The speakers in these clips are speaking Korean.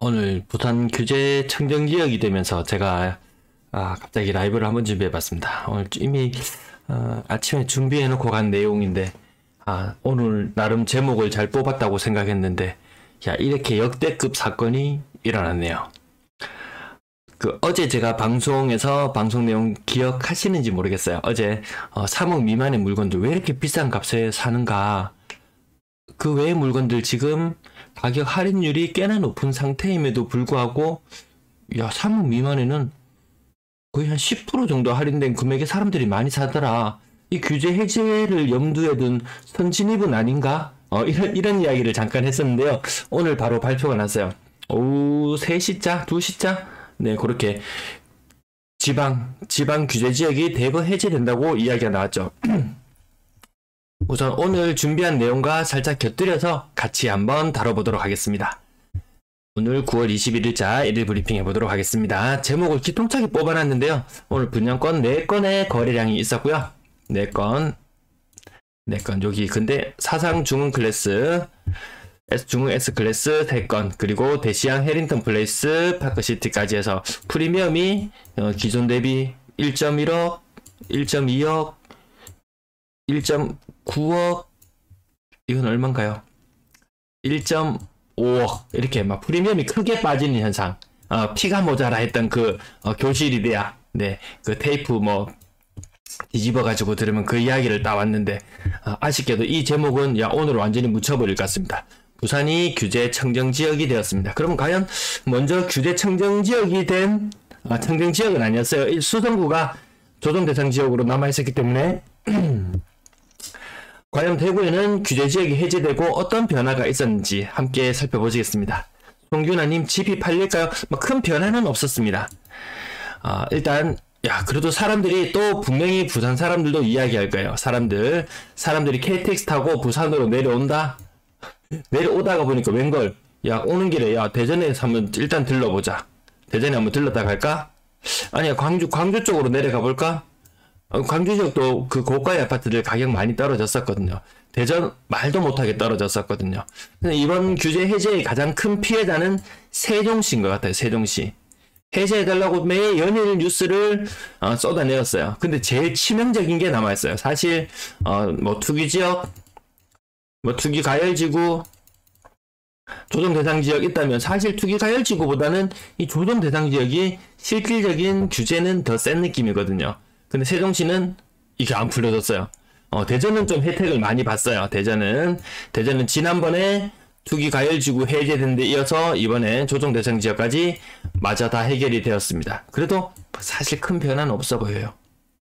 오늘 부산 규제 청정지역이 되면서 제가 갑자기 라이브를 한번 준비해봤습니다. 오늘 이미 아침에 준비해놓고 간 내용인데 오늘 나름 제목을 잘 뽑았다고 생각했는데 이렇게 역대급 사건이 일어났네요. 어제 제가 방송에서 방송 내용 기억하시는지 모르겠어요. 어제 3억 미만의 물건들 왜 이렇게 비싼 값에 사는가, 그 외의 물건들 지금 가격 할인율이 꽤나 높은 상태임에도 불구하고 3억 미만에는 거의 한 10% 정도 할인된 금액에 사람들이 많이 사더라. 이 규제 해제를 염두에 둔 선진입은 아닌가? 이런 이야기를 잠깐 했었는데요. 오늘 바로 발표가 났어요. 오후 3시자, 2시자? 네, 그렇게 지방 규제 지역이 대거 해제된다고 이야기가 나왔죠. 우선 오늘 준비한 내용과 살짝 곁들여서 같이 한번 다뤄보도록 하겠습니다. 오늘 9월 21일자 1일 브리핑 해보도록 하겠습니다. 제목을 기통차게 뽑아놨는데요. 오늘 분양권 4건의 거래량이 있었고요. 4건 여기 근데 사상 중흥 클래스, 중흥 S 클래스 3건, 그리고 대시양 해링턴 플레이스 파크시티까지 해서 프리미엄이 기존 대비 1.1억, 1.2억, 1.9억, 이건 얼마인가요? 1.5억, 이렇게 막 프리미엄이 크게 빠지는 현상. 피가 모자라 했던 그 교실이 돼야, 네, 그 테이프 뒤집어 가지고 들으면 그 이야기를 따왔는데, 아쉽게도 이 제목은 오늘 완전히 묻혀버릴 것 같습니다. 부산이 규제 청정지역이 되었습니다. 그럼 과연 먼저 규제 청정지역이 된 청정지역은 아니었어요. 수성구가 조정대상지역으로 남아있었기 때문에 과연 대구에는 규제지역이 해제되고 어떤 변화가 있었는지 함께 살펴보시겠습니다. 송균아님, 집이 팔릴까요? 큰 변화는 없었습니다. 일단 그래도 사람들이 또 분명히 부산 사람들도 이야기할 거예요. 사람들이 KTX 타고 부산으로 내려온다? 내려오다가 보니까 웬걸, 오는 길에 대전에서 한번 일단 들러보자. 대전에 한번 들렀다 갈까? 아니야, 광주 쪽으로 내려가 볼까? 광주 지역도 그 고가의 아파트들 가격 많이 떨어졌었거든요. 대전 말도 못하게 떨어졌었거든요. 근데 이번 규제 해제의 가장 큰 피해자는 세종시인 것 같아요. 세종시. 해제해달라고 매 연일 뉴스를 쏟아내었어요. 근데 제일 치명적인 게 남아있어요. 사실 투기지역, 투기 가열지구, 조정 대상 지역 있다면 사실 투기 가열지구보다는 이 조정 대상 지역이 실질적인 규제는 더 센 느낌이거든요. 근데 세종시는 이게 안 풀려졌어요. 대전은 좀 혜택을 많이 봤어요. 대전은 지난번에 투기 가열지구 해제된 데 이어서 이번에 조정 대상 지역까지 마저 다 해결이 되었습니다. 그래도 사실 큰 변화는 없어 보여요.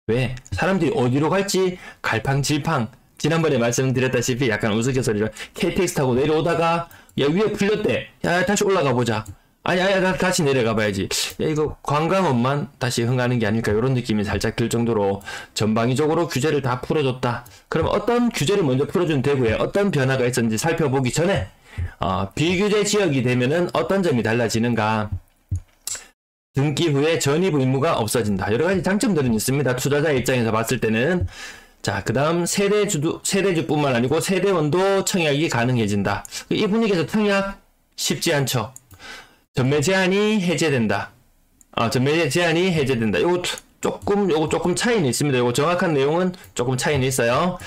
왜? 사람들이 어디로 갈지 갈팡질팡. 지난번에 말씀드렸다시피 약간 우스갯소리로 KTX 타고 내려오다가 위에 풀렸대. 다시 올라가 보자. 아니, 다시 내려가 봐야지. 이거 관광업만 다시 흥하는 게 아닐까, 이런 느낌이 살짝 들 정도로 전방위적으로 규제를 다 풀어줬다. 그럼 어떤 규제를 먼저 풀어준 대구에 어떤 변화가 있었는지 살펴보기 전에 비규제 지역이 되면은 어떤 점이 달라지는가. 등기 후에 전입 의무가 없어진다. 여러 가지 장점들은 있습니다. 투자자 입장에서 봤을 때는. 자, 그 다음 세대주뿐만 아니고 세대원도 청약이 가능해진다. 이 분위기에서 청약 쉽지 않죠. 전매 제한이 해제된다. 전매 제한이 해제된다. 요거 조금 차이는 있습니다. 요거 정확한 내용은 조금 차이는 있어요.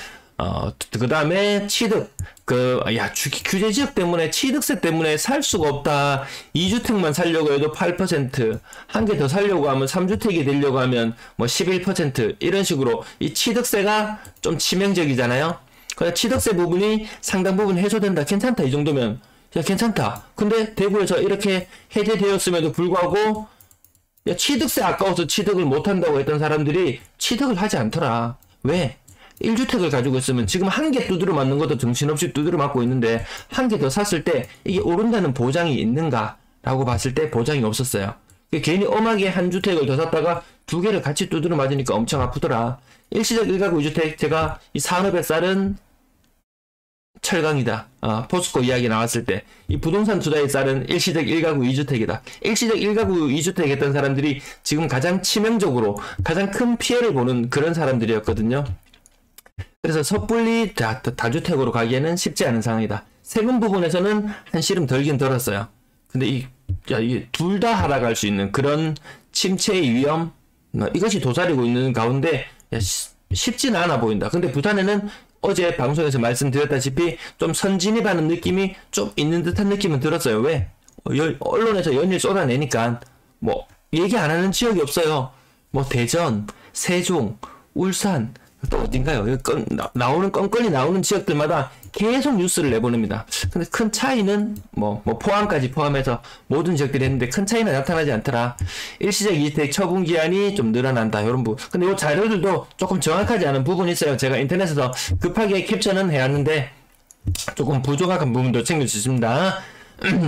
그 다음에 취득. 규제 지역 때문에 취득세 때문에 살 수가 없다. 2주택만 살려고 해도 8%, 한 개 더 살려고 하면 3주택이 되려고 하면 11%, 이런 식으로 이 취득세가 좀 치명적이잖아요. 그래서 취득세 부분이 상당 부분 해소된다. 괜찮다. 이 정도면. 괜찮다. 근데 대구에서 이렇게 해제되었음에도 불구하고 취득세 아까워서 취득을 못한다고 했던 사람들이 취득을 하지 않더라. 왜? 1주택을 가지고 있으면 지금 한 개 두드려 맞는 것도 정신없이 두드려 맞고 있는데 한 개 더 샀을 때 이게 오른다는 보장이 있는가 라고 봤을 때 보장이 없었어요. 괜히 엄하게 한 주택을 더 샀다가 두 개를 같이 두드려 맞으니까 엄청 아프더라. 일시적 1가구 2주택, 제가 이 산업의 쌀은 철강이다. 포스코 이야기 나왔을 때 이 부동산 투자의 쌀은 일시적 1가구 2주택이다. 일시적 1가구 2주택 했던 사람들이 지금 가장 치명적으로 가장 큰 피해를 보는 그런 사람들이었거든요. 그래서 섣불리 다주택으로 가기에는 쉽지 않은 상황이다. 세금 부분에서는 한시름 덜긴 덜었어요. 근데 이 야, 이게 둘 다 하락할 수 있는 그런 침체의 위험, 이것이 도사리고 있는 가운데 야, 쉽진 않아 보인다. 근데 부산에는 어제 방송에서 말씀드렸다시피 좀 선진입하는 느낌이 좀 있는 듯한 느낌은 들었어요. 왜? 언론에서 연일 쏟아내니까 뭐 얘기 안 하는 지역이 없어요. 뭐 대전, 세종, 울산 또 어딘가요? 나오는 껌껌이 나오는 지역들마다 계속 뉴스를 내보냅니다. 근데 큰 차이는 뭐 포항까지 포함해서 모든 지역들이 했는데 큰 차이는 나타나지 않더라. 일시적 이주택 처분 기한이 좀 늘어난다. 이런 부분. 근데 이 자료들도 조금 정확하지 않은 부분이 있어요. 제가 인터넷에서 급하게 캡처는 해왔는데 조금 부족한 부분도 챙겨주십니다.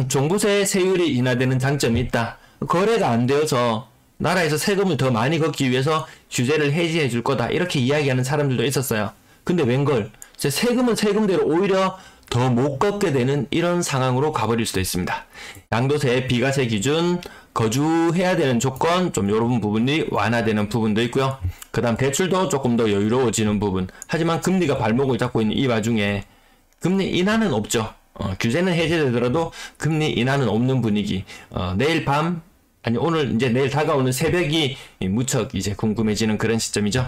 종부세 세율이 인하되는 장점이 있다. 거래가 안 되어서 나라에서 세금을 더 많이 걷기 위해서 규제를 해지해 줄 거다. 이렇게 이야기하는 사람들도 있었어요. 근데 웬걸? 세금은 세금대로 오히려 더 못 걷게 되는 이런 상황으로 가버릴 수도 있습니다. 양도세, 비과세 기준, 거주해야 되는 조건, 좀 이런 부분이 완화되는 부분도 있고요. 그 다음 대출도 조금 더 여유로워지는 부분. 하지만 금리가 발목을 잡고 있는 이 와중에 금리 인하는 없죠. 규제는 해제되더라도 금리 인하는 없는 분위기. 내일 밤, 아니 오늘 이제 내일 다가오는 새벽이 무척 이제 궁금해지는 그런 시점이죠.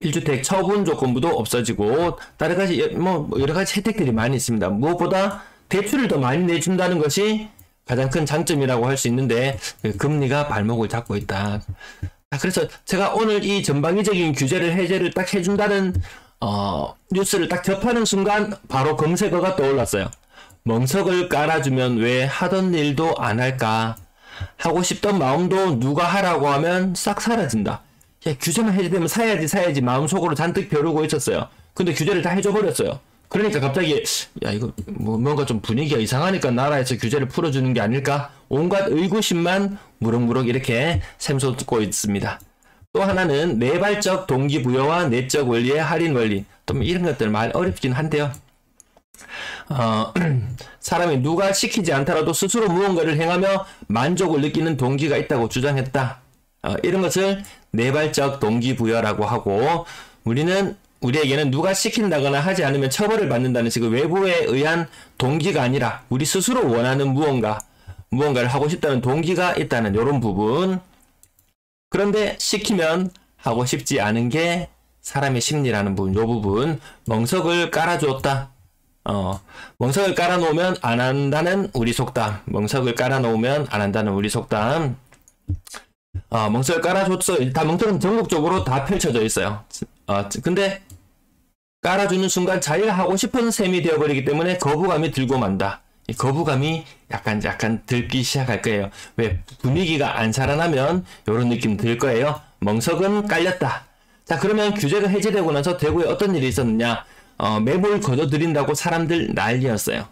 1주택 처분 조건부도 없어지고 다른 가지 뭐 여러 가지 혜택들이 많이 있습니다. 무엇보다 대출을 더 많이 내준다는 것이 가장 큰 장점이라고 할 수 있는데 금리가 발목을 잡고 있다. 그래서 제가 오늘 이 전방위적인 규제를 해제를 딱 해준다는 뉴스를 딱 접하는 순간 바로 검색어가 떠올랐어요. 멍석을 깔아주면 왜 하던 일도 안 할까? 하고 싶던 마음도 누가 하라고 하면 싹 사라진다. 야, 규제만 해제되면 사야지 마음속으로 잔뜩 벼르고 있었어요. 근데 규제를 다 해줘버렸어요. 그러니까 갑자기 야 이거 뭔가 좀 분위기가 이상하니까 나라에서 규제를 풀어주는 게 아닐까? 온갖 의구심만 무럭무럭 이렇게 샘솟고 있습니다. 또 하나는 내발적 동기부여와 내적 원리의 할인 원리. 좀 이런 것들 말 어렵긴 한데요. 사람이 누가 시키지 않더라도 스스로 무언가를 행하며 만족을 느끼는 동기가 있다고 주장했다. 이런 것을 내발적 동기부여라고 하고 우리에게는 누가 시킨다거나 하지 않으면 처벌을 받는다는 식의 외부에 의한 동기가 아니라 우리 스스로 원하는 무언가를 하고 싶다는 동기가 있다는 이런 부분. 그런데 시키면 하고 싶지 않은 게 사람의 심리라는 부분. 이 부분 멍석을 깔아주었다. 멍석을 깔아놓으면 안 한다는 우리 속담. 멍석을 깔아놓으면 안 한다는 우리 속담. 멍석을 깔아줬어. 다 멍석은 전국적으로 다 펼쳐져 있어요. 근데 깔아주는 순간 자기가 하고 싶은 셈이 되어버리기 때문에 거부감이 들고 만다. 이 거부감이 약간 들기 시작할 거예요. 왜? 분위기가 안 살아나면 이런 느낌 들 거예요. 멍석은 깔렸다. 자, 그러면 규제가 해제되고 나서 대구에 어떤 일이 있었느냐? 매물 걷어들인다고 사람들 난리였어요.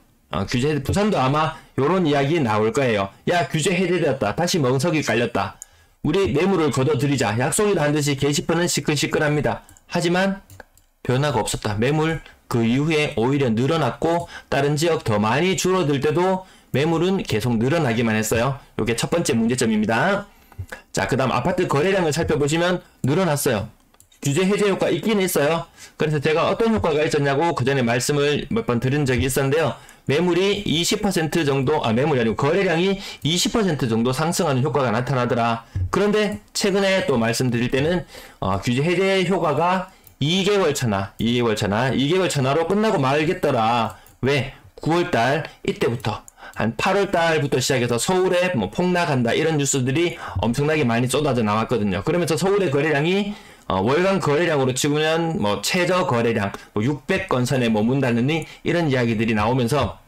부산도 아마 요런 이야기 나올 거예요. 야, 규제 해제되었다. 다시 멍석이 깔렸다. 우리 매물을 걷어들이자. 약속이라 한 듯이 게시판은 시끌시끌합니다. 하지만 변화가 없었다. 매물 그 이후에 오히려 늘어났고 다른 지역 더 많이 줄어들 때도 매물은 계속 늘어나기만 했어요. 이게 첫 번째 문제점입니다. 자, 그 다음 아파트 거래량을 살펴보시면 늘어났어요. 규제 해제 효과 있긴 있어요. 그래서 제가 어떤 효과가 있었냐고 그 전에 말씀을 몇 번 드린 적이 있었는데요. 매물이 20% 정도, 매물이 아니고 거래량이 20% 정도 상승하는 효과가 나타나더라. 그런데 최근에 또 말씀드릴 때는 규제 해제 효과가 2개월 천하로 끝나고 말겠더라. 왜? 9월달 이때부터 한 8월달부터 시작해서 서울에 뭐 폭락한다 이런 뉴스들이 엄청나게 많이 쏟아져 나왔거든요. 그러면서 서울의 거래량이 월간 거래량으로 치고는 뭐 최저 거래량 600건 선에 머문다느니 이런 이야기들이 나오면서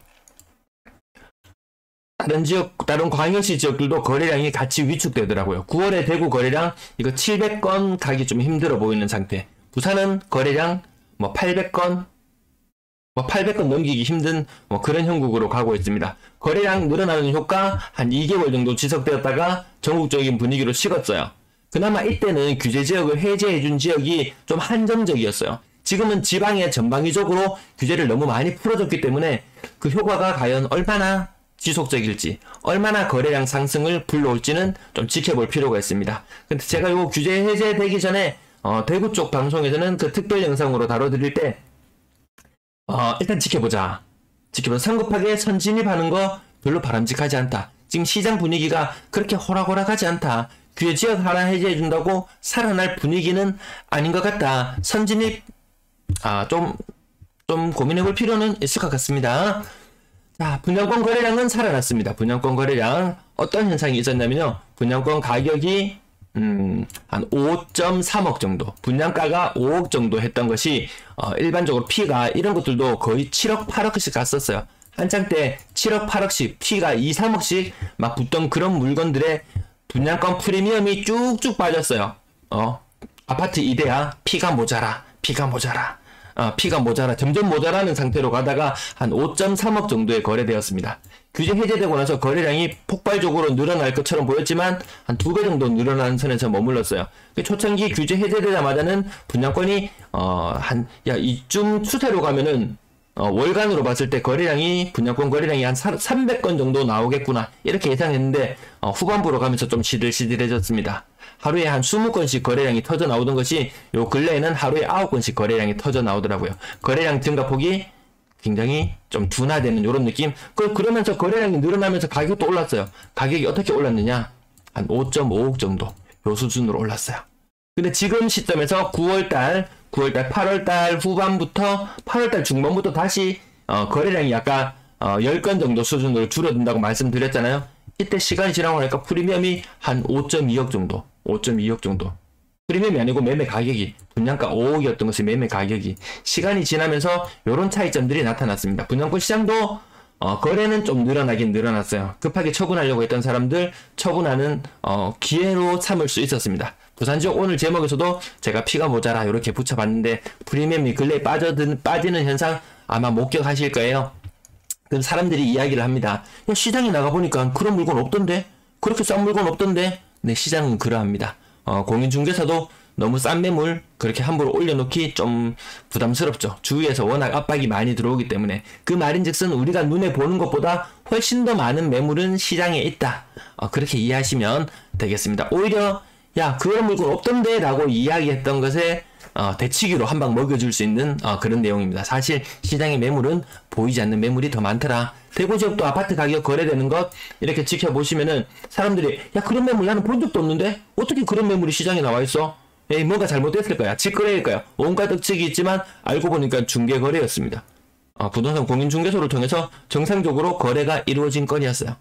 다른 광역시 지역들도 거래량이 같이 위축되더라고요. 9월에 대구 거래량 이거 700건 가기 좀 힘들어 보이는 상태. 부산은 거래량 800건 넘기기 힘든 그런 형국으로 가고 있습니다. 거래량 늘어나는 효과 한 2개월 정도 지속되었다가 전국적인 분위기로 식었어요. 그나마 이때는 규제 지역을 해제해준 지역이 좀 한정적이었어요. 지금은 지방에 전방위적으로 규제를 너무 많이 풀어줬기 때문에 그 효과가 과연 얼마나 지속적일지, 얼마나 거래량 상승을 불러올지는 좀 지켜볼 필요가 있습니다. 근데 제가 요 규제 해제되기 전에 대구 쪽 방송에서는 그 특별 영상으로 다뤄드릴 때 일단 지켜보자. 성급하게 선진입하는 거 별로 바람직하지 않다. 지금 시장 분위기가 그렇게 호락호락하지 않다. 규제 지역 하나 해제해준다고 살아날 분위기는 아닌 것 같다. 선진입 좀 고민해볼 필요는 있을 것 같습니다. 자, 분양권 거래량은 살아났습니다. 분양권 거래량 어떤 현상이 있었냐면요. 분양권 가격이 한 5.3억 정도, 분양가가 5억 정도 했던 것이 일반적으로 피가 이런 것들도 거의 7억 8억씩 갔었어요. 한창 때 7억 8억씩 피가 2, 3억씩 막 붙던 그런 물건들의 분양권 프리미엄이 쭉쭉 빠졌어요. 아파트 이데아 피가 모자라 점점 모자라는 상태로 가다가 한 5.3억 정도에 거래되었습니다. 규제 해제되고 나서 거래량이 폭발적으로 늘어날 것처럼 보였지만 한 2배 정도 늘어나는 선에서 머물렀어요. 초창기 규제 해제되자마자는 분양권이 이쯤 추세로 가면은 월간으로 봤을 때 분양권 거래량이 한 300건 정도 나오겠구나 이렇게 예상했는데 후반부로 가면서 좀 시들시들해졌습니다. 하루에 한 20건씩 거래량이 터져 나오던 것이 요 근래에는 하루에 9건씩 거래량이 터져 나오더라고요. 거래량 증가폭이 굉장히 좀 둔화되는 이런 느낌. 그러면서 거래량이 늘어나면서 가격도 올랐어요. 가격이 어떻게 올랐느냐? 한 5.5억 정도 요 수준으로 올랐어요. 근데 지금 시점에서 9월달, 8월달 후반부터 8월달 중반부터 다시 거래량이 약간 10건 정도 수준으로 줄어든다고 말씀드렸잖아요. 이때 시간이 지나고 나니까 프리미엄이 한 5.2억 정도. 프리미엄이 아니고 매매 가격이 분양가 5억이었던 것이 매매 가격이 시간이 지나면서 이런 차이점들이 나타났습니다. 분양권 시장도 거래는 좀 늘어나긴 늘어났어요. 급하게 처분하려고 했던 사람들 처분하는 기회로 삼을 수 있었습니다. 부산지역 오늘 제목에서도 제가 피가 모자라 이렇게 붙여봤는데 프리미엄이 근래에 빠지는 현상 아마 목격하실 거예요. 그럼 사람들이 이야기를 합니다. 야, 시장에 나가보니까 그런 물건 없던데? 그렇게 싼 물건 없던데? 네, 시장은 그러합니다. 공인중개사도 너무 싼 매물 그렇게 함부로 올려놓기 좀 부담스럽죠. 주위에서 워낙 압박이 많이 들어오기 때문에. 그 말인즉슨 우리가 눈에 보는 것보다 훨씬 더 많은 매물은 시장에 있다. 그렇게 이해하시면 되겠습니다. 오히려 야, 그런 물건 없던데? 라고 이야기했던 것에 대치기로 한 방 먹여줄 수 있는 그런 내용입니다. 사실 시장의 매물은 보이지 않는 매물이 더 많더라. 대구 지역도 아파트 가격 거래되는 것 이렇게 지켜보시면은 사람들이 야, 그런 매물 나는 본 적도 없는데 어떻게 그런 매물이 시장에 나와 있어? 에이, 뭔가 잘못됐을 거야. 직거래일 거야. 온갖 억측이 있지만 알고 보니까 중개거래였습니다. 부동산 공인중개소를 통해서 정상적으로 거래가 이루어진 건이었어요.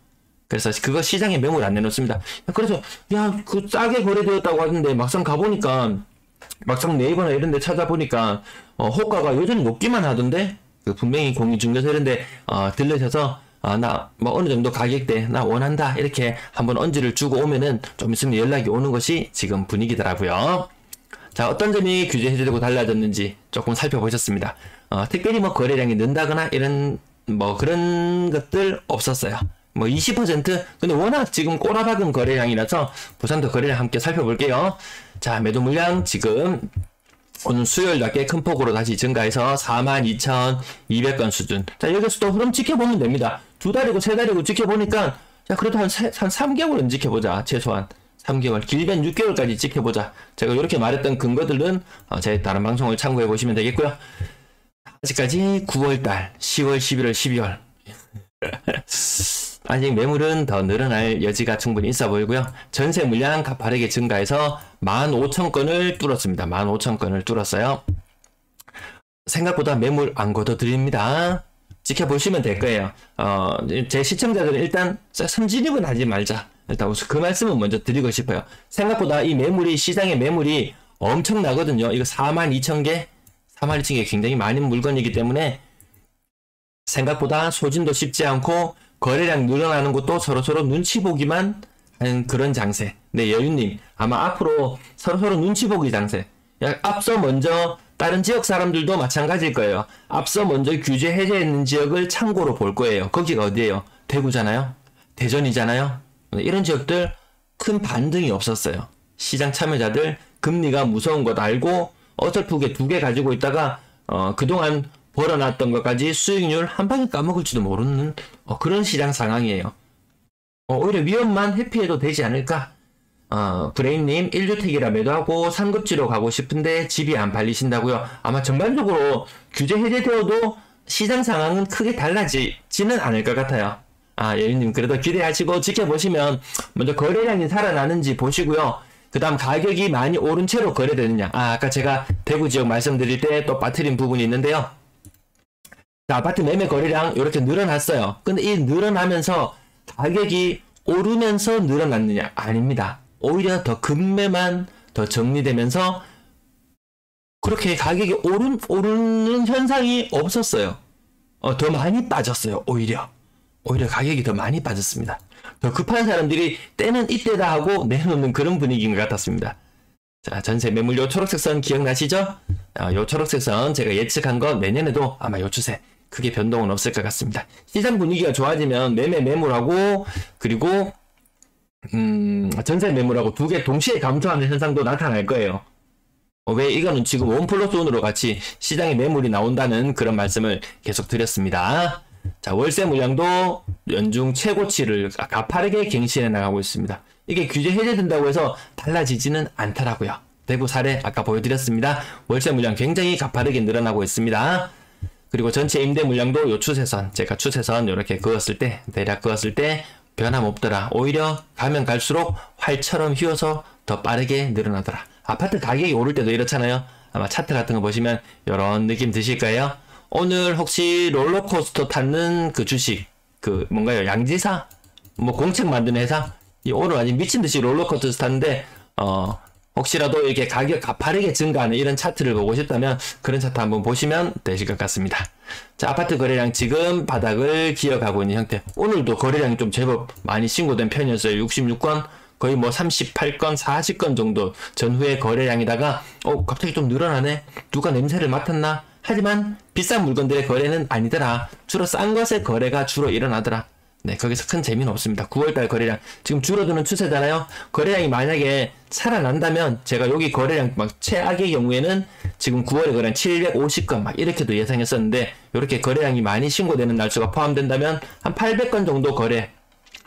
그래서 그거 시장에 매물 안 내놓습니다. 그래서 야, 그 싸게 거래되었다고 하던데 막상 가보니까 막상 네이버나 이런 데 찾아보니까 호가가 여전히 높기만 하던데 분명히 공인중개소 이런 데 들르셔서 나 뭐 어느 정도 가격대 나 원한다 이렇게 한번 언지를 주고 오면은 좀 있으면 연락이 오는 것이 지금 분위기더라고요. 자, 어떤 점이 규제 해제되고 달라졌는지 조금 살펴보셨습니다. 특별히 뭐 거래량이 는다거나 이런 뭐 그런 것들 없었어요. 뭐 20% 근데 워낙 지금 꼬라박은 거래량이라서 부산도 거래량 함께 살펴볼게요. 자, 매도 물량 지금 오늘 수요일답게 큰 폭으로 다시 증가해서 42,200건 수준. 자, 여기서 또 흐름 지켜보면 됩니다. 2달이고 3달이고 지켜보니까 자, 그래도 한 3개월은 지켜보자. 최소한 3개월, 길면 6개월까지 지켜보자. 제가 이렇게 말했던 근거들은 제 다른 방송을 참고해 보시면 되겠고요. 아직까지 9월달, 10월, 11월, 12월 아직 매물은 더 늘어날 여지가 충분히 있어 보이고요. 전세 물량 가파르게 증가해서 15,000건을 뚫었습니다. 15,000건을 뚫었어요. 생각보다 매물 안 걷어드립니다. 지켜보시면 될 거예요. 제 시청자들은 일단 선진입은 하지 말자. 일단 그 말씀은 먼저 드리고 싶어요. 생각보다 이 매물이, 시장의 매물이 엄청나거든요. 이거 42,000개? 42,000개 굉장히 많은 물건이기 때문에 생각보다 소진도 쉽지 않고 거래량 늘어나는 것도 서로서로 눈치 보기만 하는 그런 장세. 네, 여유님. 아마 앞으로 서로서로 눈치 보기 장세. 앞서 먼저 다른 지역 사람들도 마찬가지일 거예요. 앞서 먼저 규제 해제했는 지역을 참고로 볼 거예요. 거기가 어디예요? 대구잖아요. 대전이잖아요. 이런 지역들 큰 반등이 없었어요. 시장 참여자들 금리가 무서운 것 알고 어설프게 2개 가지고 있다가 그동안 벌어놨던 것까지 수익률 한 방에 까먹을지도 모르는 그런 시장 상황이에요. 오히려 위험만 회피해도 되지 않을까? 브레인님 1주택이라 매도하고 상급지로 가고 싶은데 집이 안 팔리신다고요? 아마 전반적으로 규제 해제되어도 시장 상황은 크게 달라지지는 않을 것 같아요. 예유님 그래도 기대하시고 지켜보시면 먼저 거래량이 살아나는지 보시고요. 그 다음 가격이 많이 오른 채로 거래되느냐. 아까 제가 대구 지역 말씀드릴 때 또 빠뜨린 부분이 있는데요. 자, 아파트 매매 거래량 이렇게 늘어났어요. 근데 이 늘어나면서 가격이 오르면서 늘어났느냐? 아닙니다. 오히려 더 급매만 더 정리되면서 그렇게 가격이 오르는 현상이 없었어요. 더 많이 빠졌어요. 오히려 가격이 더 많이 빠졌습니다. 더 급한 사람들이 때는 이때다 하고 내놓는 그런 분위기인 것 같았습니다. 자, 전세 매물 요 초록색 선 기억나시죠? 요 초록색 선 제가 예측한 거 내년에도 아마 요 추세 크게 변동은 없을 것 같습니다. 시장 분위기가 좋아지면 매매 매물하고 그리고 전세 매물하고 두 개 동시에 감소하는 현상도 나타날 거예요. 왜 이거는 지금 1+1으로 같이 시장에 매물이 나온다는 그런 말씀을 계속 드렸습니다. 자, 월세 물량도 연중 최고치를 가파르게 갱신해 나가고 있습니다. 이게 규제 해제된다고 해서 달라지지는 않더라고요. 대구 사례 아까 보여드렸습니다. 월세 물량 굉장히 가파르게 늘어나고 있습니다. 그리고 전체 임대 물량도 요 추세선, 제가 추세선 이렇게 그었을 때, 대략 그었을 때 변함없더라. 오히려 가면 갈수록 활처럼 휘어서 더 빠르게 늘어나더라. 아파트 가격이 오를 때도 이렇잖아요. 아마 차트 같은 거 보시면 이런 느낌 드실 거예요. 오늘 혹시 롤러코스터 타는 그 주식, 그 뭔가요? 양지사? 뭐 공책 만드는 회사? 오늘 아주 미친듯이 롤러코스터 탔는데, 혹시라도 이렇게 가격 가파르게 증가하는 이런 차트를 보고 싶다면 그런 차트 한번 보시면 되실 것 같습니다. 자, 아파트 거래량 지금 바닥을 기어가고 있는 형태. 오늘도 거래량이 좀 제법 많이 신고된 편이었어요. 66건, 거의 뭐 38건, 40건 정도 전후의 거래량이다가 갑자기 좀 늘어나네. 누가 냄새를 맡았나? 하지만 비싼 물건들의 거래는 아니더라. 주로 싼 것의 거래가 주로 일어나더라. 네, 거기서 큰 재미는 없습니다. 9월달 거래량 지금 줄어드는 추세잖아요. 거래량이 만약에 살아난다면 제가 여기 거래량 막 최악의 경우에는 지금 9월에 거래량 750건 막 이렇게도 예상했었는데 이렇게 거래량이 많이 신고되는 날수가 포함된다면 한 800건 정도 거래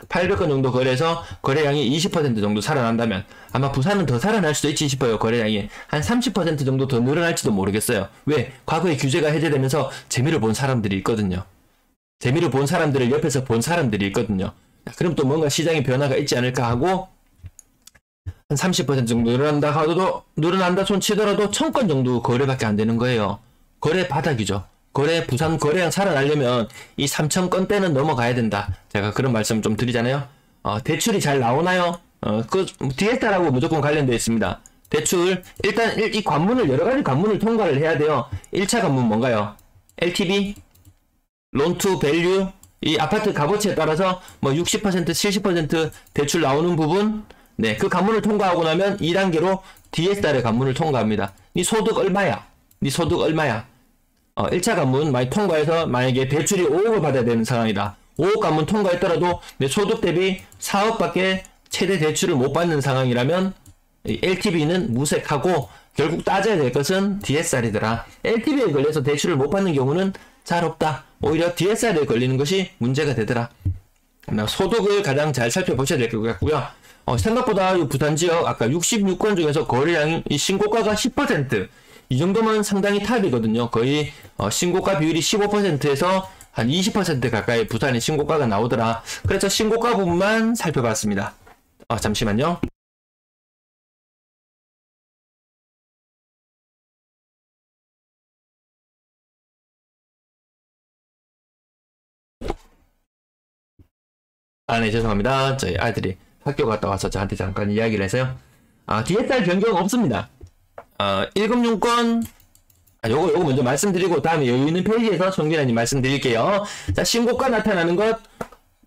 800건 정도 거래해서 거래량이 20% 정도 살아난다면 아마 부산은 더 살아날 수도 있지 싶어요. 거래량이 한 30% 정도 더 늘어날지도 모르겠어요. 왜? 과거에 규제가 해제되면서 재미를 본 사람들이 있거든요. 재미를 본 사람들을 옆에서 본 사람들이 있거든요. 그럼 또 뭔가 시장에 변화가 있지 않을까 하고 한 30% 정도 늘어난다 손 치더라도 1000건 정도 거래밖에 안 되는 거예요. 거래 바닥이죠. 부산 거래량 살아나려면 이 3000건대는 넘어가야 된다. 제가 그런 말씀 좀 드리잖아요. 대출이 잘 나오나요? 그 DSR하고 무조건 관련되어 있습니다. 대출 일단 이 관문을 여러 가지 관문을 통과를 해야 돼요. 1차 관문 뭔가요? LTV, 론 투 밸류, 이 아파트 값어치에 따라서 뭐 60%, 70% 대출 나오는 부분, 네, 그 관문을 통과하고 나면 2단계로 DSR의 관문을 통과합니다. 네 소득 얼마야? 1차 관문 많이 통과해서 만약에 대출이 5억을 받아야 되는 상황이다. 5억 관문 통과했더라도 내 소득 대비 4억밖에 최대 대출을 못 받는 상황이라면 LTV는 무색하고 결국 따져야 될 것은 DSR이더라. LTV에 걸려서 대출을 못 받는 경우는 잘 없다. 오히려 DSR에 걸리는 것이 문제가 되더라. 소득을 가장 잘 살펴보셔야 될 것 같고요. 생각보다 이 부산 지역 아까 66건 중에서 거래량이 신고가가 10%. 이 정도면 상당히 탑이거든요. 거의 신고가 비율이 15%에서 한 20% 가까이 부산의 신고가가 나오더라. 그래서 신고가 부분만 살펴봤습니다. 잠시만요. 네, 죄송합니다. 저희 아이들이 학교 갔다 와서 저한테 잠깐 이야기를 해서요. DSR 변경 없습니다. 1금융권, 요거 먼저 말씀드리고, 다음에 여유 있는 페이지에서 정균아님 말씀드릴게요. 자, 신고가 나타나는 것,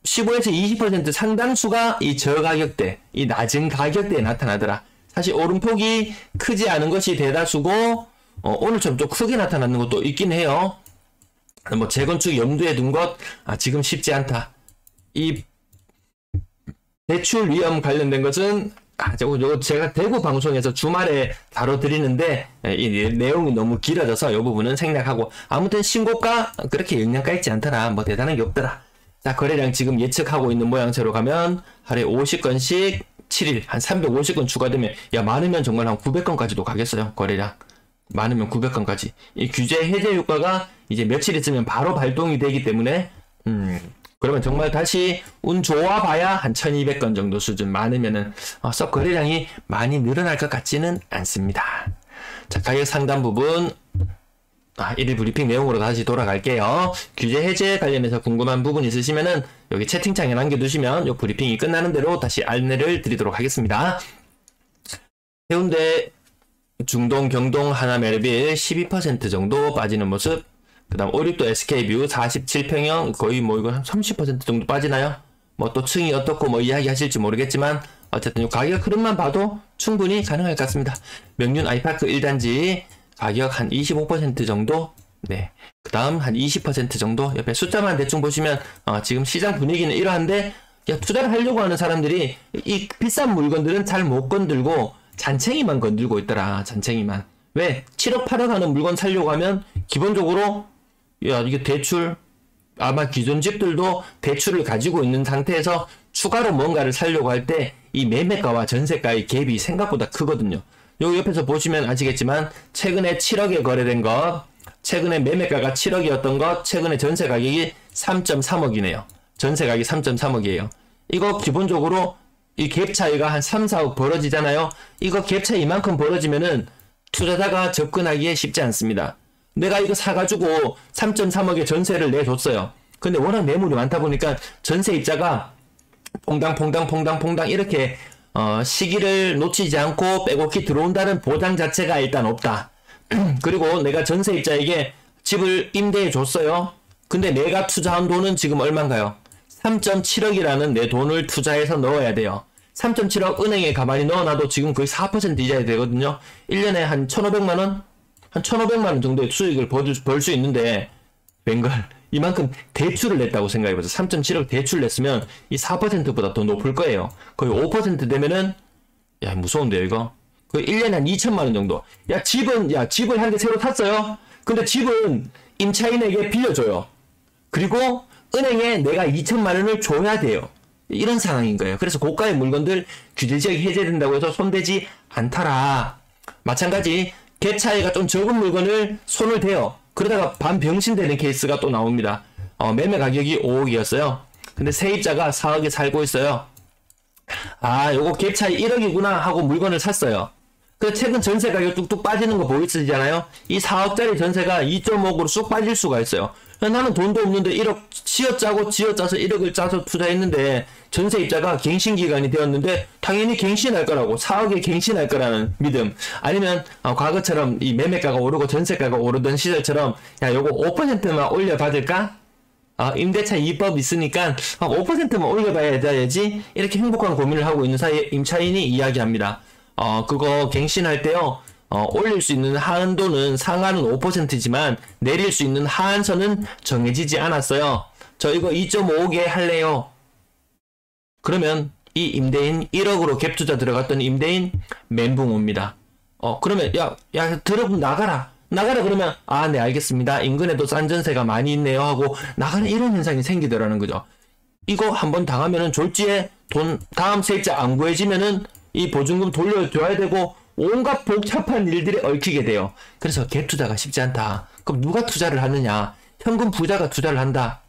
15에서 20% 상당수가 이 저가격대, 이 낮은 가격대에 나타나더라. 사실 오름폭이 크지 않은 것이 대다수고, 오늘처럼 좀 크게 나타나는 것도 있긴 해요. 뭐, 재건축 염두에 둔 것, 지금 쉽지 않다. 이 대출 위험 관련된 것은 요거 제가 대구 방송에서 주말에 다뤄드리는데 이 내용이 너무 길어져서 이 부분은 생략하고 아무튼 신고가 그렇게 영향가 있지 않더라. 뭐 대단한 게 없더라. 자, 거래량 지금 예측하고 있는 모양새로 가면 하루에 50건씩 7일 한 350건 추가되면 많으면 정말 한 900건까지도 가겠어요. 거래량 많으면 900건까지. 이 규제 해제 효과가 이제 며칠 있으면 바로 발동이 되기 때문에 그러면 정말 다시 운 좋아봐야 한 1200건 정도 수준, 많으면은 썩 거래량이 많이 늘어날 것 같지는 않습니다. 자, 가격 상단 부분 1일 브리핑 내용으로 다시 돌아갈게요. 규제 해제 관련해서 궁금한 부분 있으시면은 여기 채팅창에 남겨두시면 요 브리핑이 끝나는 대로 다시 안내를 드리도록 하겠습니다. 해운대, 중동, 경동, 하남, 멜빌 12% 정도 빠지는 모습. 그 다음 오륙도 SK뷰 47평형 거의 뭐 이거 한 30% 정도 빠지나요? 뭐 또 층이 어떻고 뭐 이야기 하실지 모르겠지만 어쨌든 이 가격 흐름만 봐도 충분히 가능할 것 같습니다. 명륜 아이파크 1단지 가격 한 25% 정도. 네. 그 다음 한 20% 정도. 옆에 숫자만 대충 보시면 지금 시장 분위기는 이러한데, 야, 투자를 하려고 하는 사람들이 이 비싼 물건들은 잘 못 건들고 잔챙이만 건들고 있더라. 잔챙이만. 왜? 7억 8억 하는 물건 사려고 하면 기본적으로 야, 이게 대출, 아마 기존 집들도 대출을 가지고 있는 상태에서 추가로 뭔가를 사려고 할 때 이 매매가와 전세가의 갭이 생각보다 크거든요. 여기 옆에서 보시면 아시겠지만 최근에 7억에 거래된 것, 최근에 매매가가 7억이었던 것, 최근에 전세 가격이 3.3억이네요. 전세 가격이 3.3억이에요. 이거 기본적으로 이 갭 차이가 한 3, 4억 벌어지잖아요. 이거 갭 차이 이만큼 벌어지면은 투자자가 접근하기에 쉽지 않습니다. 내가 이거 사가지고 3.3억의 전세를 내줬어요. 근데 워낙 매물이 많다 보니까 전세입자가 퐁당 이렇게 시기를 놓치지 않고 빼곡히 들어온다는 보장 자체가 일단 없다. 그리고 내가 전세입자에게 집을 임대해 줬어요. 근데 내가 투자한 돈은 지금 얼마인가요? 3.7억이라는 내 돈을 투자해서 넣어야 돼요. 3.7억 은행에 가만히 넣어놔도 지금 거의 4% 이자야 되거든요. 1년에 한 1,500만원? 한 1,500만원 정도의 수익을 벌 수 있는데, 웬걸 이만큼 대출을 냈다고 생각해보세요. 3.7억 대출 냈으면 이 4%보다 더 높을 거예요. 거의 5% 되면은, 야, 무서운데요, 이거? 거의 1년에 한 2천만원 정도. 집을 한 개 새로 샀어요? 근데 집은 임차인에게 빌려줘요. 그리고 은행에 내가 2천만원을 줘야 돼요. 이런 상황인 거예요. 그래서 고가의 물건들 규제지역이 해제된다고 해서 손대지 않더라. 마찬가지 갭 차이가 좀 적은 물건을 손을 대요. 그러다가 반병신되는 케이스가 또 나옵니다. 매매 가격이 5억이었어요. 근데 세입자가 4억에 살고 있어요. 아, 요거 갭 차이 1억이구나 하고 물건을 샀어요. 그 최근 전세 가격 뚝뚝 빠지는 거 보이시잖아요. 이 4억짜리 전세가 2.5억으로 쑥 빠질 수가 있어요. 나는 돈도 없는데 1억 쥐어짜서 1억을 짜서 투자했는데 전세입자가 갱신기간이 되었는데 당연히 갱신할 거라고, 4억에 갱신할 거라는 믿음. 아니면 과거처럼 이 매매가가 오르고 전세가가 오르던 시절처럼 야, 요거 5%만 올려받을까? 임대차 2법 있으니까 5%만 올려봐야지. 이렇게 행복한 고민을 하고 있는 사이에 임차인이 이야기합니다. 그거 갱신할 때요, 올릴 수 있는 하한도는 상한은 5%지만 내릴 수 있는 하한선은 정해지지 않았어요. 저 이거 2.5억에 할래요. 그러면 이 임대인 1억으로 갭 투자 들어갔던 임대인 멘붕 옵니다. 그러면 야 들어보면 나가라 그러면 네 알겠습니다. 인근에도 싼 전세가 많이 있네요 하고 나가는 이런 현상이 생기더라는 거죠. 이거 한번 당하면은 졸지에 돈 다음 세입자 안 구해지면은 이 보증금 돌려줘야 되고 온갖 복잡한 일들이 얽히게 돼요. 그래서 갭 투자가 쉽지 않다. 그럼 누가 투자를 하느냐? 현금 부자가 투자를 한다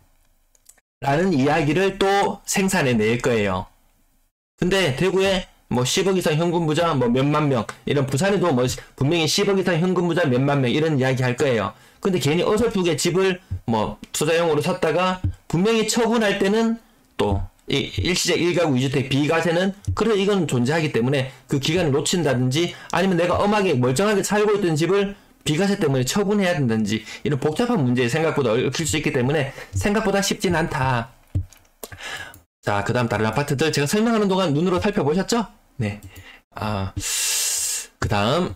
라는 이야기를 또 생산해 낼 거예요. 근데 대구에 뭐 10억 이상 현금 부자 뭐 몇만 명, 이런 부산에도 뭐 분명히 10억 이상 현금 부자 몇만 명 이런 이야기 할 거예요. 근데 괜히 어설프게 집을 뭐 투자용으로 샀다가 분명히 처분할 때는 또 이 일시적 1가구 2주택 비과세는 그래 이건 존재하기 때문에 그 기간을 놓친다든지, 아니면 내가 엄하게 멀쩡하게 살고 있던 집을 비과세 때문에 처분해야 된다든지, 이런 복잡한 문제에 생각보다 얽힐 수 있기 때문에 생각보다 쉽진 않다. 자, 그 다음 다른 아파트들 제가 설명하는 동안 눈으로 살펴보셨죠? 네. 그 다음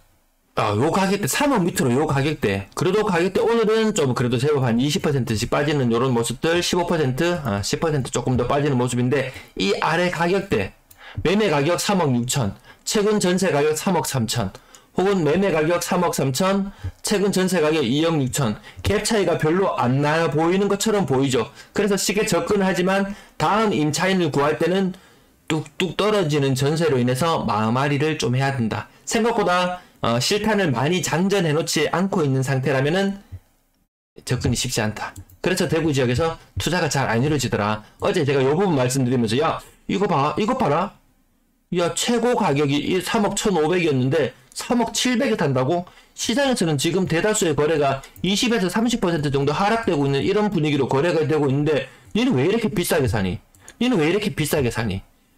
요 가격대 3억 밑으로 요 가격대, 그래도 가격대 오늘은 좀 그래도 제법 한 20%씩 빠지는 요런 모습들, 15% 10% 조금 더 빠지는 모습인데, 이 아래 가격대 매매 가격 3억 6천, 최근 전세 가격 3억 3천, 혹은 매매 가격 3억 3천, 최근 전세 가격 2억 6천, 갭 차이가 별로 안 나 보이는 것처럼 보이죠. 그래서 쉽게 접근하지만 다음 임차인을 구할 때는 뚝뚝 떨어지는 전세로 인해서 마음앓이를 좀 해야 된다. 생각보다 실탄을 많이 장전해 놓지 않고 있는 상태라면은 접근이 쉽지 않다. 그래서 대구 지역에서 투자가 잘 안 이루어지더라. 어제 제가 요 부분 말씀드리면서 야 이거 봐라. 야 최고 가격이 3억 1,500이었는데 3억 700에 탄다고? 시장에서는 지금 대다수의 거래가 20에서 30% 정도 하락되고 있는 이런 분위기로 거래가 되고 있는데 니는 왜 이렇게 비싸게 사니?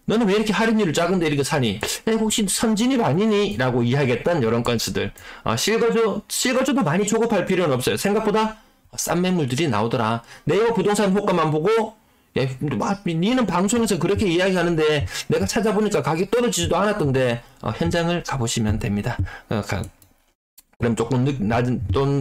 너는 왜 이렇게 할인율을 작은데 이렇게 사니? 혹시 선진입 아니니? 라고 이야기했던 이런 건수들. 실거주도 많이 조급할 필요는 없어요. 생각보다 싼 매물들이 나오더라. 네이버 부동산 호가만 보고 야, 니는 방송에서 그렇게 이야기하는데 내가 찾아보니까 가격이 떨어지지도 않았던데 현장을 가보시면 됩니다. 그럼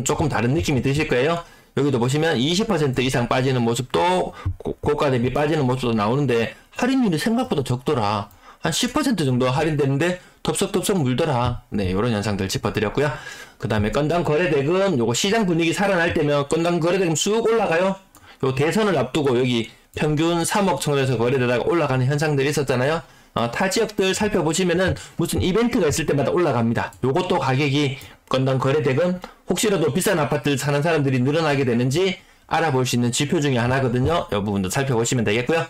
조금 다른 느낌이 드실 거예요. 여기도 보시면 20% 이상 빠지는 모습도 고가 대비 빠지는 모습도 나오는데 할인율이 생각보다 적더라. 한 10% 정도 할인되는데 덥석덥석 물더라. 네, 이런 현상들 짚어드렸고요. 그 다음에 건당 거래대금, 요거 시장 분위기 살아날 때면 건당 거래대금 쑥 올라가요. 요 대선을 앞두고 여기 평균 3억 선에서 거래되다가 올라가는 현상들이 있었잖아요. 타 지역들 살펴보시면은 무슨 이벤트가 있을 때마다 올라갑니다. 요것도 가격이 건당 거래대금, 혹시라도 비싼 아파트를 사는 사람들이 늘어나게 되는지 알아볼 수 있는 지표 중에 하나거든요. 이 부분도 살펴보시면 되겠고요.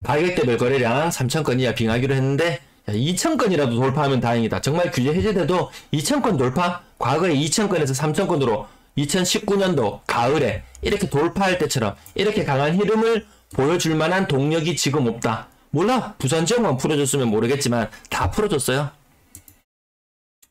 가격대별 거래량 3,000건 이하 빙하기로 했는데 2,000건이라도 돌파하면 다행이다. 정말 규제 해제돼도 2,000건 돌파? 과거에 2,000건에서 3,000건으로 2019년도 가을에 이렇게 돌파할 때처럼 이렇게 강한 흐름을 보여줄 만한 동력이 지금 없다. 몰라. 부산 지역만 풀어줬으면 모르겠지만 다 풀어줬어요.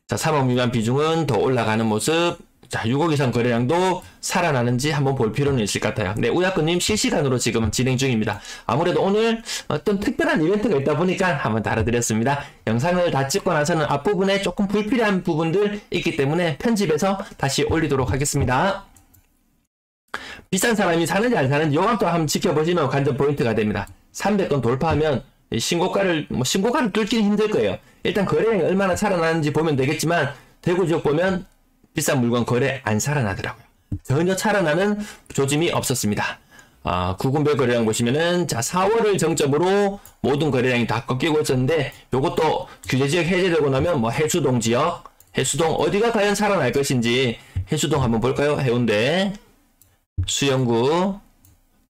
자, 3억 미만 비중은 더 올라가는 모습. 자, 6억 이상 거래량도 살아나는지 한번 볼 필요는 있을 것 같아요. 네, 우야꾸님 실시간으로 지금 진행 중입니다. 아무래도 오늘 어떤 특별한 이벤트가 있다 보니까 한번 다뤄드렸습니다. 영상을 다 찍고 나서는 앞부분에 조금 불필요한 부분들 있기 때문에 편집해서 다시 올리도록 하겠습니다. 비싼 사람이 사는지 안 사는지 요것도 한번 지켜보시면 관전 포인트가 됩니다. 300건 돌파하면 신고가를 뚫기는 힘들 거예요. 일단 거래량이 얼마나 살아나는지 보면 되겠지만 대구 지역 보면 비싼 물건 거래 안 살아나더라고요. 전혀 살아나는 조짐이 없었습니다. 구군별 거래량 보시면은 자 4월을 정점으로 모든 거래량이 다 꺾이고 있었는데 요것도 규제지역 해제되고 나면 뭐 해수동 지역, 해수동 어디가 과연 살아날 것인지 해수동 한번 볼까요? 해운대, 수영구,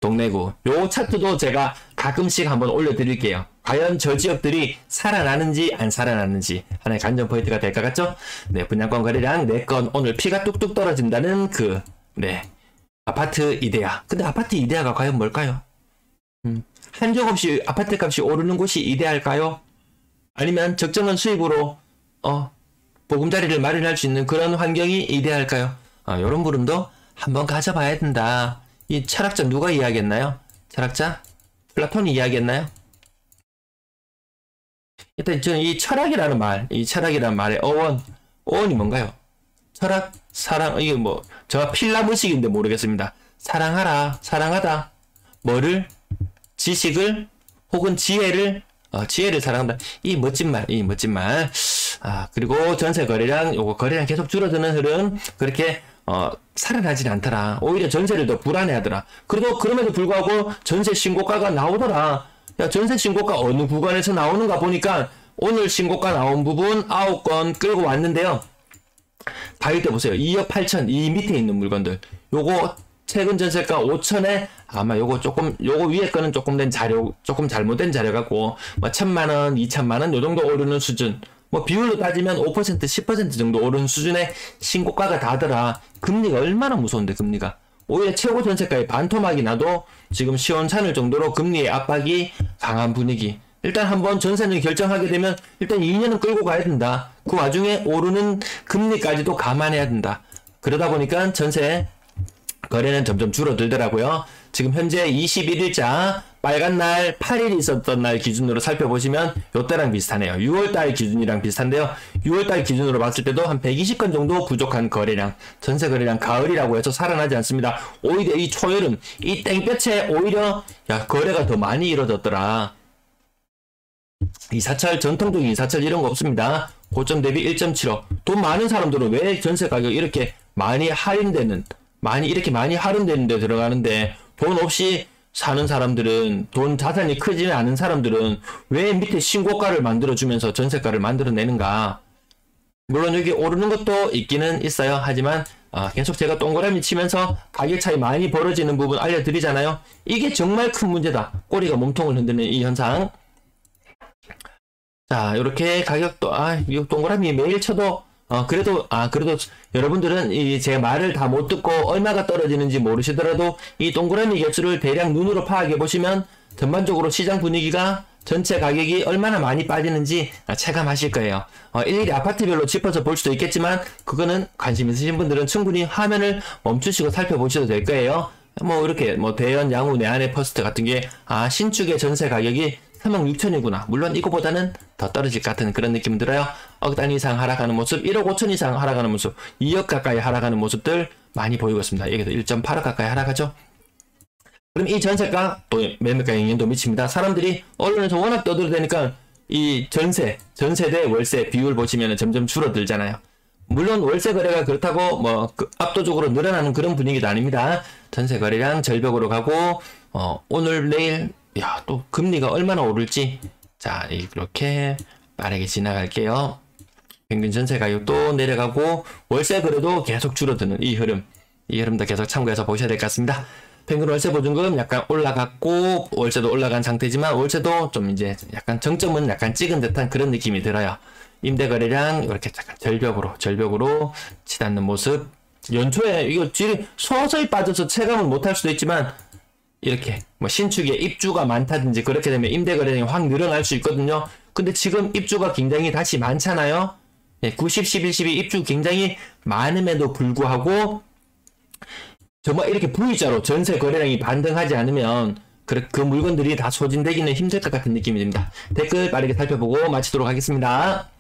동래구 요 차트도 제가 가끔씩 한번 올려드릴게요. 과연 저 지역들이 살아나는지 안 살아나는지 하나의 관전 포인트가 될 것 같죠? 네, 분양권 거래량 4건 오늘 피가 뚝뚝 떨어진다는 아파트 이데아. 근데 아파트 이데아가 과연 뭘까요? 한정 없이 아파트 값이 오르는 곳이 이데아일까요? 아니면 적정한 수입으로 보금자리를 마련할 수 있는 그런 환경이 이데아일까요? 이런 부분도 한번 가져봐야 된다. 이 철학자 누가 이야기했나요? 철학자? 플라톤이 이야기했나요? 일단 저는 이 철학이라는 말의 어원이 뭔가요? 철학, 사랑, 이게 뭐 제가 필라무식인데 모르겠습니다. 사랑하라, 사랑하다. 뭐를? 지식을 혹은 지혜를 사랑한다. 이 멋진 말. 그리고 전세 거래량, 요거 거래량 계속 줄어드는 흐름 그렇게 살아나질 않더라. 오히려 전세를 더 불안해하더라. 그럼에도 불구하고 전세 신고가가 나오더라. 야, 전세 신고가 어느 구간에서 나오는가 보니까 오늘 신고가 나온 부분 9건 끌고 왔는데요. 가격대 보세요. 2억 8천, 이 밑에 있는 물건들. 요거 최근 전세가 5천에 아마 요거 위에 거는 조금 잘못된 자료 같고, 뭐 1,000만원, 2,000만원 요 정도 오르는 수준. 뭐 비율로 따지면 5%, 10% 정도 오르는 수준의 신고가가 다더라. 금리가 얼마나 무서운데, 금리가. 오히려 최고 전세가의 반토막이 나도 지금 시원찮을 정도로 금리의 압박이 강한 분위기. 일단 한번 전세는 결정하게 되면 일단 2년은 끌고 가야 된다. 그 와중에 오르는 금리까지도 감안해야 된다. 그러다 보니까 전세 거래는 점점 줄어들더라고요. 지금 현재 21일자 빨간 날 8일이 있었던 날 기준으로 살펴보시면 요때랑 비슷하네요. 6월달 기준이랑 비슷한데요. 6월달 기준으로 봤을 때도 한 120건 정도 부족한 거래량, 전세 거래량 가을이라고 해서 살아나지 않습니다. 오히려 이 초여름, 이 땡볕에 오히려 거래가 더 많이 이루어졌더라. 이사철, 전통적인 이사철 이런 거 없습니다. 고점 대비 1.75. 돈 많은 사람들은 왜 전세 가격 이렇게 많이 할인되는 데 들어가는데 돈 없이 사는 사람들은, 돈 자산이 크지 않은 사람들은 왜 밑에 신고가를 만들어주면서 전세가를 만들어내는가? 물론 여기 오르는 것도 있기는 있어요. 하지만 계속 제가 동그라미 치면서 가격 차이 많이 벌어지는 부분 알려드리잖아요. 이게 정말 큰 문제다. 꼬리가 몸통을 흔드는 이 현상. 자, 이렇게 가격도, 이 동그라미 매일 쳐도, 그래도 여러분들은 제 말을 다 못 듣고 얼마가 떨어지는지 모르시더라도 이 동그라미 개수를 대략 눈으로 파악해 보시면 전반적으로 시장 분위기가 전체 가격이 얼마나 많이 빠지는지 체감하실 거예요. 일일이 아파트별로 짚어서 볼 수도 있겠지만 그거는 관심 있으신 분들은 충분히 화면을 멈추시고 살펴보셔도 될 거예요. 뭐 이렇게 뭐 대연, 양우, 내한의 퍼스트 같은 게 신축의 전세 가격이 3억 6천이구나. 물론 이거보다는 더 떨어질 것 같은 그런 느낌 들어요. 억 단위 이상 하락하는 모습, 1억 5천 이상 하락하는 모습, 2억 가까이 하락하는 모습들 많이 보이고 있습니다. 여기도 1.8억 가까이 하락하죠. 그럼 이 전세가 또 매매가 영향도 미칩니다. 사람들이 언론에서 워낙 떠들어대니까 이 전세 대 월세 비율 보시면 점점 줄어들잖아요. 물론 월세 거래가 그렇다고 압도적으로 늘어나는 그런 분위기도 아닙니다. 전세 거래량 절벽으로 가고 오늘 내일 또 금리가 얼마나 오를지 자 이렇게 빠르게 지나갈게요. 평균 전세 가격도 내려가고 월세 거래도 계속 줄어드는 이 흐름도 계속 참고해서 보셔야 될 것 같습니다. 평균 월세 보증금 약간 올라갔고 월세도 올라간 상태지만 월세도 좀 이제 약간 정점은 약간 찍은 듯한 그런 느낌이 들어요. 임대 거래량 이렇게 약간 절벽으로 치닫는 모습. 연초에 이거 질이 서서히 빠져서 체감은 못할 수도 있지만 이렇게 뭐 신축에 입주가 많다든지 그렇게 되면 임대 거래량이 확 늘어날 수 있거든요. 근데 지금 입주가 굉장히 다시 많잖아요. 90, 11, 12 입주 굉장히 많음에도 불구하고 정말 이렇게 V자로 전세 거래량이 반등하지 않으면 그 물건들이 다 소진되기는 힘들 것 같은 느낌이 듭니다. 댓글 빠르게 살펴보고 마치도록 하겠습니다.